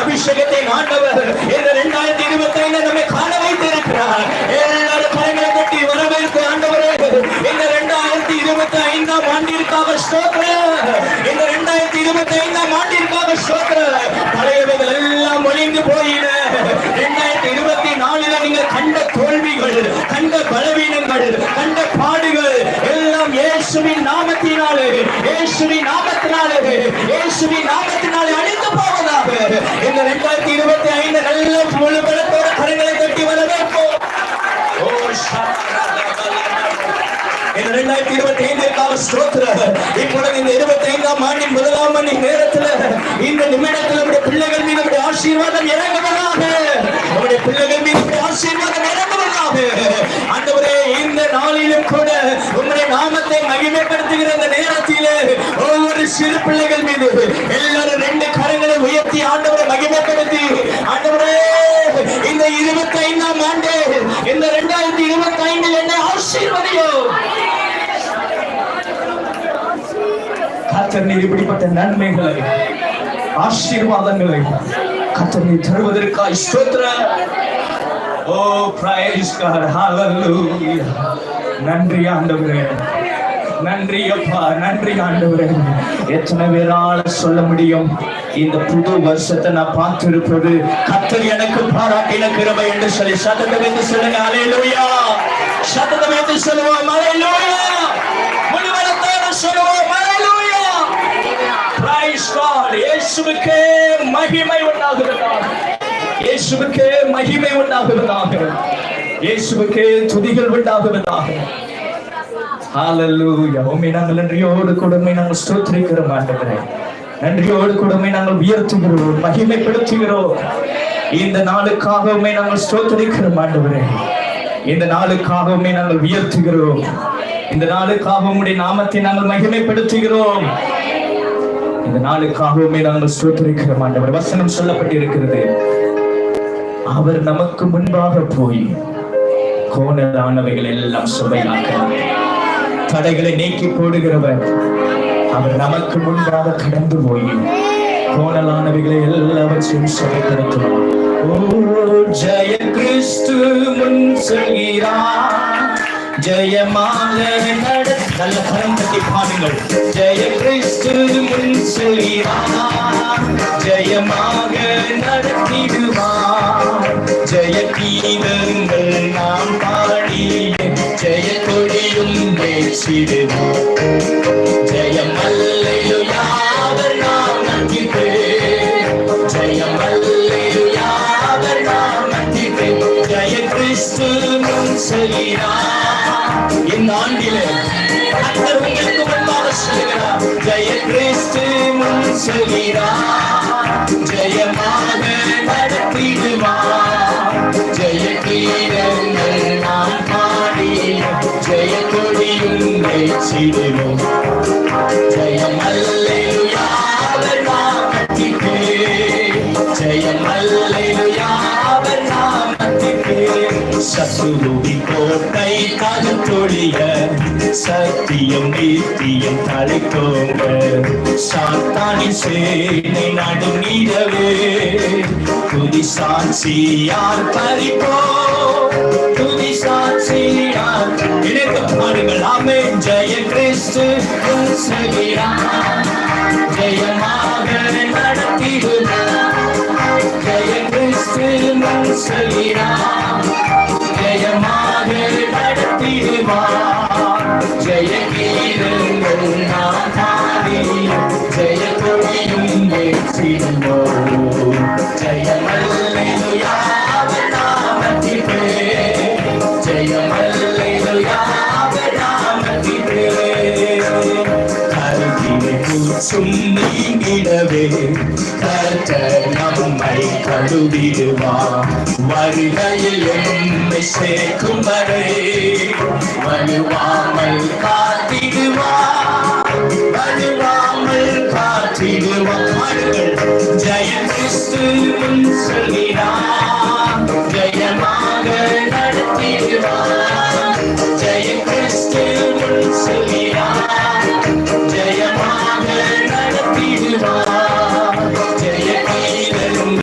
அபிஷேகத்தை ஆண்டவர் இந்த 2025 நம்மை காண வைத்திருக்கிறார். எல்லாரும் கரங்களை தட்டி வரவேற்பு ஆண்டவரே. இந்த 2025 ஆண்டிற்காக ஸ்தோத்திரம். இந்த 2025 ஆண்டிற்காக ஸ்தோத்திரம். பழையவைகள் எல்லாம் ஒழிந்து போயின. 2024 நீங்கள் கண்ட தோல்விகள், கண்ட பலவீனங்கள், கண்ட பாடுகள் எல்லாம் இயேசுவின் நாமத்தினாலே, இயேசுவின் நாமத்தினாலே, இயேசுவின் நாமத்தினாலே அழிந்து போவதாக. இந்த 2025 நல்ல முழு பலத்தோட கரங்களை தட்டி வரவேற்போம். இந்த 2025 ஸ்தோத்திரம். இப்பொழுது இந்த 25ஆம் ஆண்டின் முதலாம் மணி நேரத்தில் இந்த நிமிடத்தில் நம்முடைய பிள்ளைகள் மீது நம்முடைய ஆசீர்வாதம் இறங்குவதாக. நம்முடைய பிள்ளைகள் மீது ஆசீர்வாதம் இறங்குவதாக. ஆண்டவரே, இந்த நாளிலும் கூட உம்முடைய நாமத்தை மகிமைப்படுத்துகிற இந்த நேரத்திலே ஒவ்வொரு சிறு பிள்ளைகள் மீது எல்லாரும் 2 கரங்களை உயர்த்தி ஆண்டவரை மகிமைப்படுத்தி, ஆண்டவரே இந்த 25ஆம் ஆண்டு, இந்த 2025 என்னை ஆசீர்வதியோ. கர்த்தர் நீர் இப்படிப்பட்ட நன்மைகளை, ஆசீர்வாதங்களை கர்த்தர் நீர் தருவதற்காக ஸ்தோத்திரம். ஓ பிரைஸ் காட், ஹalleluya. நன்றி ஆண்டவரே, நன்றி அப்பா, நன்றி ஆண்டவரே. எத்தனை பேரால சொல்ல முடியும் இந்த புது வருஷத்தை நான் பார்த்திருப்பது கர்த்தர் எனக்கு பாராட்டின கிருபை என்று சொல்லி சத்தத்தை வைத்து சொல்லுங்க ஹalleluya. சத்தத்தை வைத்து சொல்லுவோம் ஹalleluya. முழுவலத்தோட சொல்லுவோம் ஹalleluya. Price God. இயேசுவுக்கே மகிமை உண்டாகுவதாக, இயேசுவுக்கே மகிமை உண்டாகுவதாக, இயேசுவுக்கே துதிகள் உண்டாகுவதாக. ஹalleluya. உம்மை நாங்கள் நன்றியோடு கூட நாங்கள் ஸ்தோத்திரிக்கிறோம் ஆண்டவரே. நன்றியோடு கூட நாங்கள் உயர்த்துகிறோம், மகிமைப்படுத்துகிறோம். இந்த நாளுக்காகவே நாங்கள் ஸ்தோத்திரிக்கிறோம் ஆண்டவரே. இந்த நாளுக்காகவே நாங்கள் உயர்த்துகிறோம். இந்த நாளுக்காக உம்முடைய நாமத்தை நாங்கள் மகிமைப்படுத்துகிறோம். இந்த நாளுக்காகவே நாங்கள் ஸ்தோத்திரிக்கிறோம் ஆண்டவரே. வசனம் சொல்லப்பட்டிருக்கிறது, அவர் நமக்கு முன்பாக போய் கோணலானவைகள் எல்லாம் சுவையாக்க தடைகளை நீக்கி போடுகிறவர். அவர் நமக்கு முன்பாக கடந்து போய் கோணலானவைகளை எல்லாவற்றையும் சுவைப்படுத்துவார். ஓ ஜெய கிறிஸ்து முன் செல்கிறார், ஜெயமாக நட. நல்ல கரம் தட்டி பாடுங்கள். ஜெய கிறிஸ்து முன் செல்கிறார், ஜெயமாக நடத்திடுவார். ஜெய கீதங்கள் நாம் பாடி ஜெய கொடியும் பேசிடுவோம். ஜெயம் அல்லேலூயா, அவர் நாமத்திற்கு. ஜெயம் அல்லேலூயா, அவர் நாமத்திற்கு. ஜெய கிறிஸ்து முன் செல்கிறார். இந்த ஆண்டிலே கர்த்தர் உங்களுக்கு முன்பாக சொல்கிறார், ஜெய கிறிஸ்து முன் செல்கிறார், ஜெயமாக நடத்திடுவார். ஜெய கீதங்கள் நாம் பாடி ஜெய கொடியும் பேசிடுவோம். ஜெயம் அல்லேலூயா, அவர் நாமத்திற்கு. ஜெயம் அல்லேலூயா, அவர் நாமத்திற்கு. சத்துருவின் கோட்டை கருத்தொழிய சத்தியம் நீத்தியம் தலைத்தோங்க. சாத்தானின் சேனை நடுங்கிடவே துதி சாட்சியார் பறிப்போ. துதி சாட்சியார் இணைந்து பாடுங்கள். ஆமென். ஜெய கிறிஸ்து முன் செல்கிறார், ஜெயமாக நடத்திடுவார். ஜெய கிறிஸ்து முன் செல்கிறார், ஜெயமாக நடத்திடுவார். ஜெய கீதங்கள் நாம் பாடி ஜெய கொடியும் பேசிடுவோம். ஜெயம் அல்லேலூயா, அவர் நாமத்திற்கு. ஜெயம் அல்லேலூயா, அவர் நாமத்திற்கு. கருத்தினை கூச்சும் நீங்கிடவே கர்த்தர் நம்மை கழுவிடுவார். வருகையில் எம்மை சேர்க்கும் வரை வலுவாமல் காத்திடுவார், வலுவாமல் காத்திடுவார். ஜெய கிறிஸ்து முன் செல்கிறார்,